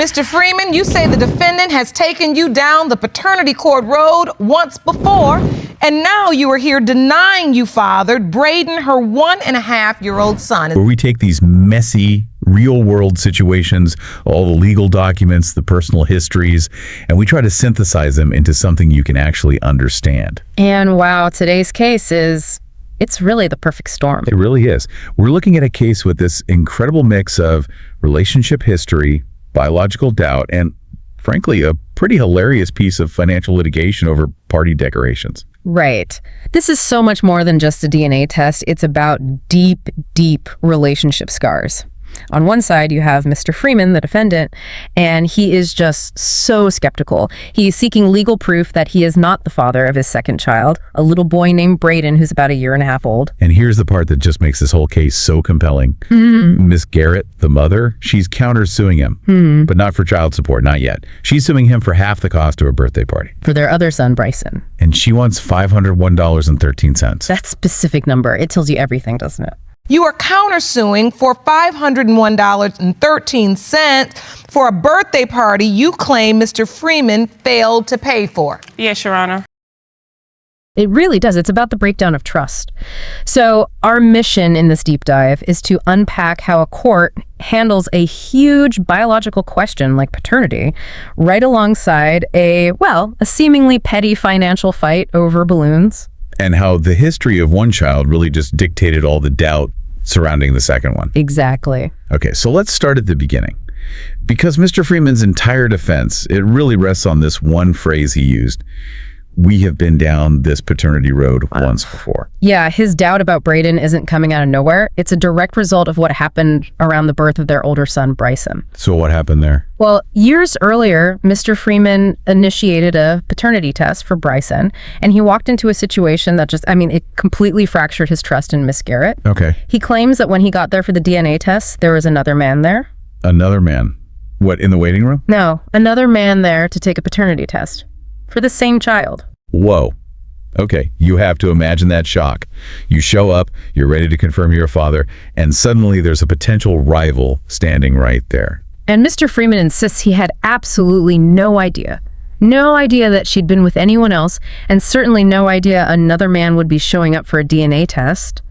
Mr. Freeman, you say the defendant has taken you down the paternity court road once before, and now you are here denying you fathered Braden, her 1.5-year-old son. Where we take these messy, real-world situations, all the legal documents, the personal histories, and we try to synthesize them into something you can actually understand. And wow, today's case it's really the perfect storm. It really is. We're looking at a case with this incredible mix of relationship history, biological doubt, and frankly, a pretty hilarious piece of financial litigation over party decorations. Right. This is so much more than just a DNA test. It's about deep, deep relationship scars. On one side, you have Mr. Freeman, the defendant, and he is just so skeptical. He is seeking legal proof that he is not the father of his second child, a little boy named Braden, who's about 1.5 years old. And here's the part that just makes this whole case so compelling. Miss Garrett, the mother, she's countersuing him, but not for child support, not yet. She's suing him for half the cost of a birthday party. For their other son, Bryson. And she wants $501.13. That specific number, it tells you everything, doesn't it? You are countersuing for $501.13 for a birthday party you claim Mr. Freeman failed to pay for. Yes, Your Honor. It really does. It's about the breakdown of trust. So our mission in this deep dive is to unpack how a court handles a huge biological question like paternity right alongside a seemingly petty financial fight over balloons. And how the history of one child really just dictated all the doubt surrounding the second one. Exactly. Okay, so let's start at the beginning. Because Mr. Freeman's entire defense, it really rests on this one phrase he used. We have been down this paternity road once before. Yeah, his doubt about Braden isn't coming out of nowhere. It's a direct result of what happened around the birth of their older son, Bryson. So what happened there? Well, years earlier, Mr. Freeman initiated a paternity test for Bryson, and he walked into a situation that it completely fractured his trust in Miss Garrett. Okay. He claims that when he got there for the DNA test, there was another man there. Another man? What, in the waiting room? No, another man there to take a paternity test for the same child. Whoa. Okay, you have to imagine that shock. You show up, you're ready to confirm you're a father, and suddenly there's a potential rival standing right there. And Mr. Freeman insists he had absolutely no idea. No idea that she'd been with anyone else, and certainly no idea another man would be showing up for a DNA test.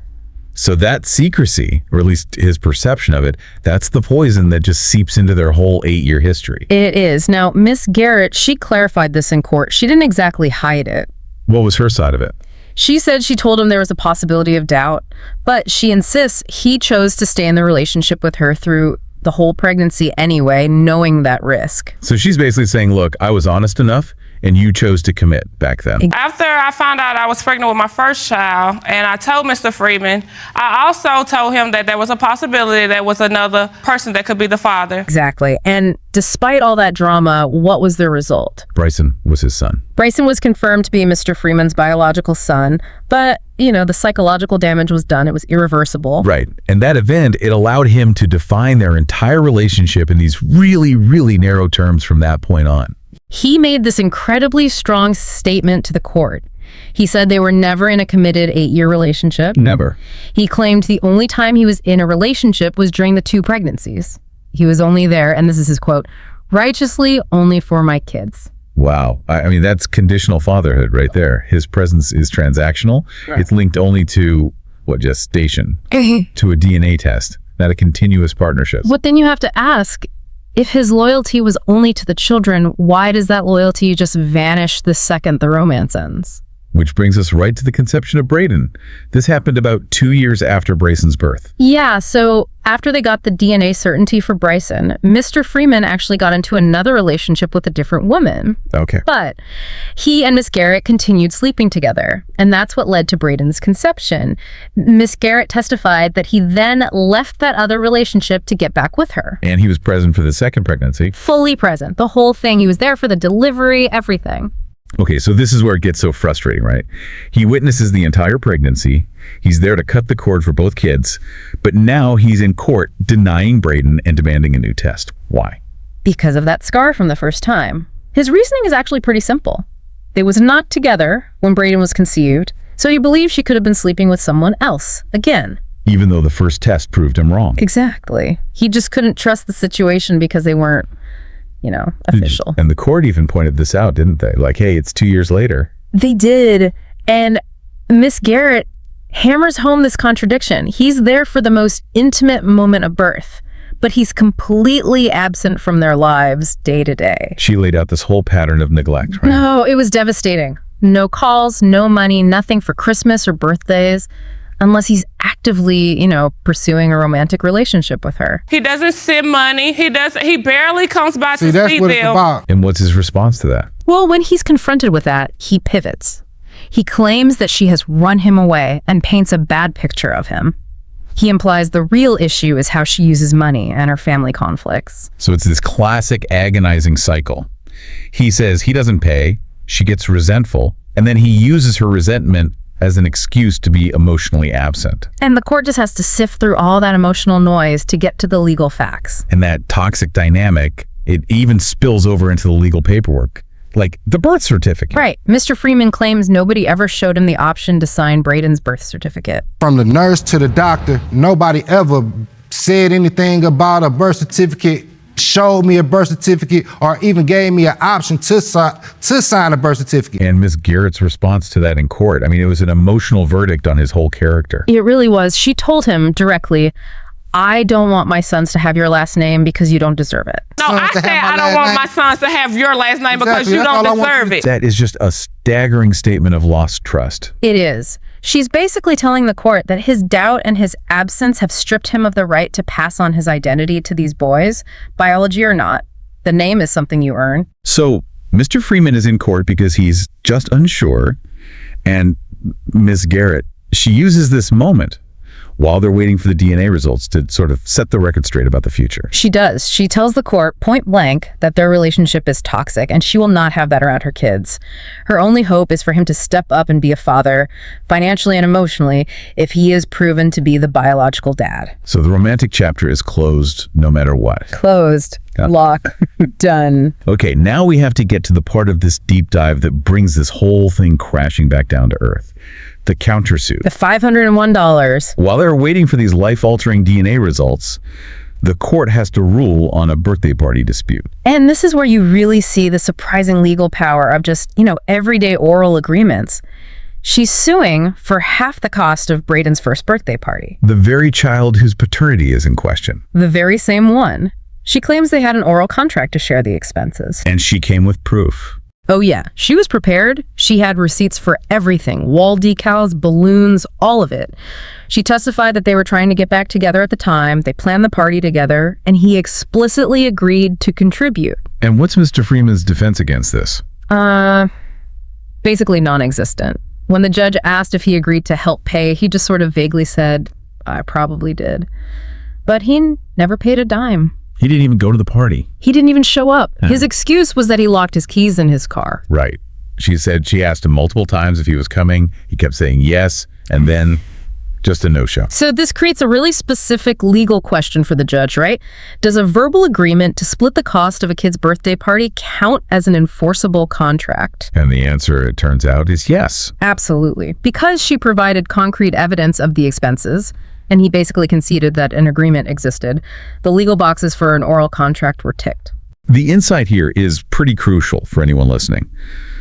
So that secrecy, or at least his perception of it, that's the poison that just seeps into their whole 8-year history. It is. Now, Miss Garrett, she clarified this in court. She didn't exactly hide it. What was her side of it? She said she told him there was a possibility of doubt, but she insists he chose to stay in the relationship with her through the whole pregnancy anyway, knowing that risk. So she's basically saying, look, I was honest enough, and you chose to commit back then. After I found out I was pregnant with my first child, and I told Mr. Freeman, I also told him that there was a possibility there was another person that could be the father. Exactly. And despite all that drama, what was the result? Bryson was his son. Bryson was confirmed to be Mr. Freeman's biological son, but, the psychological damage was done. It was irreversible. Right. And that event, it allowed him to define their entire relationship in these really, really narrow terms from that point on. He made this incredibly strong statement to the court. He said they were never in a committed 8-year relationship. Never. He claimed the only time he was in a relationship was during the 2 pregnancies. He was only there, and this is his quote, righteously only for my kids. Wow. I mean, that's conditional fatherhood right there. His presence is transactional. Right. It's linked only to, gestation, to a DNA test, not a continuous partnership. But then you have to ask, if his loyalty was only to the children, why does that loyalty just vanish the second the romance ends? Which brings us right to the conception of Braden. This happened about 2 years after Bryson's birth. Yeah, so after they got the DNA certainty for Bryson, Mr. Freeman actually got into another relationship with a different woman. Okay. But he and Miss Garrett continued sleeping together, and that's what led to Braden's conception. Miss Garrett testified that he then left that other relationship to get back with her. And he was present for the second pregnancy. Fully present. The whole thing. He was there for the delivery, everything. Okay, so this is where it gets so frustrating, right? He witnesses the entire pregnancy. He's there to cut the cord for both kids. But now he's in court denying Braden and demanding a new test. Why? Because of that scar from the first time. His reasoning is actually pretty simple. They was not together when Braden was conceived, so he believes she could have been sleeping with someone else again. Even though the first test proved him wrong. Exactly. He just couldn't trust the situation because they weren't official. And the court even pointed this out, didn't they? Like, hey, it's 2 years later. They did. And Miss Garrett hammers home this contradiction. He's there for the most intimate moment of birth, but he's completely absent from their lives day to day. She laid out this whole pattern of neglect, right? No, it was devastating. No calls, no money, nothing for Christmas or birthdays, unless he's actively, pursuing a romantic relationship with her. He doesn't send money. He barely comes by to that's see what it's them. about. And what's his response to that? Well, when he's confronted with that, he pivots. He claims that she has run him away and paints a bad picture of him. He implies the real issue is how she uses money and her family conflicts. So it's this classic agonizing cycle. He says he doesn't pay, she gets resentful, and then he uses her resentment as an excuse to be emotionally absent. And the court just has to sift through all that emotional noise to get to the legal facts. And that toxic dynamic, it even spills over into the legal paperwork, like the birth certificate. Right. Mr. Freeman claims nobody ever showed him the option to sign Braden's birth certificate. From the nurse to the doctor, nobody ever said anything about a birth certificate, showed me a birth certificate, or even gave me an option to sign a birth certificate. And Miss Garrett's response to that in court, I mean, it was an emotional verdict on his whole character. It really was. She told him directly, I don't want my sons to have your last name because you don't deserve it. No, I said I don't want my sons to have your last name because Exactly. you That's all I don't want deserve you it. That is just a staggering statement of lost trust. It is. She's basically telling the court that his doubt and his absence have stripped him of the right to pass on his identity to these boys, biology or not. The name is something you earn. So Mr. Freeman is in court because he's just unsure, and Miss Garrett, she uses this moment while they're waiting for the DNA results to sort of set the record straight about the future. She does. She tells the court point blank that their relationship is toxic and she will not have that around her kids. Her only hope is for him to step up and be a father, financially and emotionally, if he is proven to be the biological dad. So the romantic chapter is closed no matter what. Closed. Yeah. Lock. Done. Okay, now we have to get to the part of this deep dive that brings this whole thing crashing back down to earth. The countersuit. The $501. While they're waiting for these life-altering DNA results, the court has to rule on a birthday party dispute. And this is where you really see the surprising legal power of just, everyday oral agreements. She's suing for half the cost of Braden's first birthday party. The very child whose paternity is in question. The very same one. She claims they had an oral contract to share the expenses. And she came with proof. Oh yeah, she was prepared. She had receipts for everything. Wall decals, balloons, all of it. She testified that they were trying to get back together at the time. They planned the party together, and he explicitly agreed to contribute. And what's Mr. Freeman's defense against this? Basically non-existent. When the judge asked if he agreed to help pay, he just sort of vaguely said, I probably did. But he never paid a dime. He didn't even go to the party. He didn't even show up. His excuse was that he locked his keys in his car. Right. She said she asked him multiple times if he was coming. He kept saying yes, and then just a no-show. So this creates a really specific legal question for the judge, right? Does a verbal agreement to split the cost of a kid's birthday party count as an enforceable contract? And the answer, it turns out, is yes. Absolutely. Because she provided concrete evidence of the expenses, and he basically conceded that an agreement existed, the legal boxes for an oral contract were ticked. The insight here is pretty crucial for anyone listening.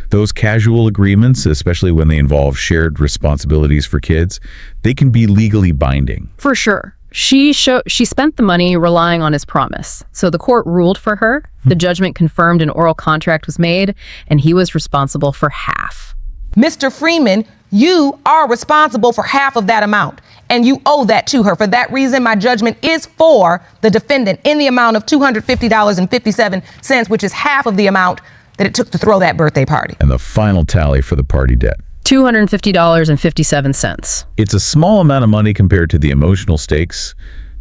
Those casual agreements, especially when they involve shared responsibilities for kids, they can be legally binding. For sure. She spent the money relying on his promise. So the court ruled for her, the judgment confirmed an oral contract was made, and he was responsible for half. Mr. Freeman, you are responsible for half of that amount, and you owe that to her. For that reason, my judgment is for the defendant in the amount of $250.57, which is half of the amount that it took to throw that birthday party. And the final tally for the party debt. $250.57. It's a small amount of money compared to the emotional stakes,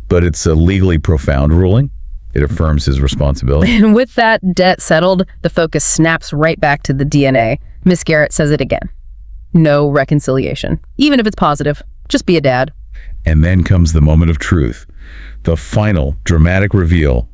but it's a legally profound ruling. It affirms his responsibility. And with that debt settled, the focus snaps right back to the DNA. Miss Garrett says it again. No reconciliation. Even if it's positive, just be a dad. And then comes the moment of truth. The final dramatic reveal.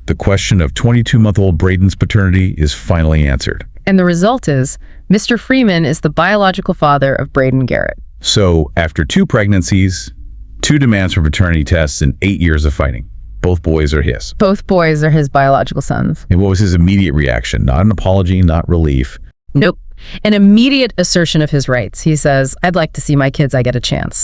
The question of 22-month-old Braden's paternity is finally answered. And the result is, Mr. Freeman is the biological father of Braden Garrett. So, after 2 pregnancies, 2 demands for paternity tests, and 8 years of fighting, both boys are his. Both boys are his biological sons. And what was his immediate reaction? Not an apology, not relief. Nope. An immediate assertion of his rights. He says, I'd like to see my kids. I get a chance.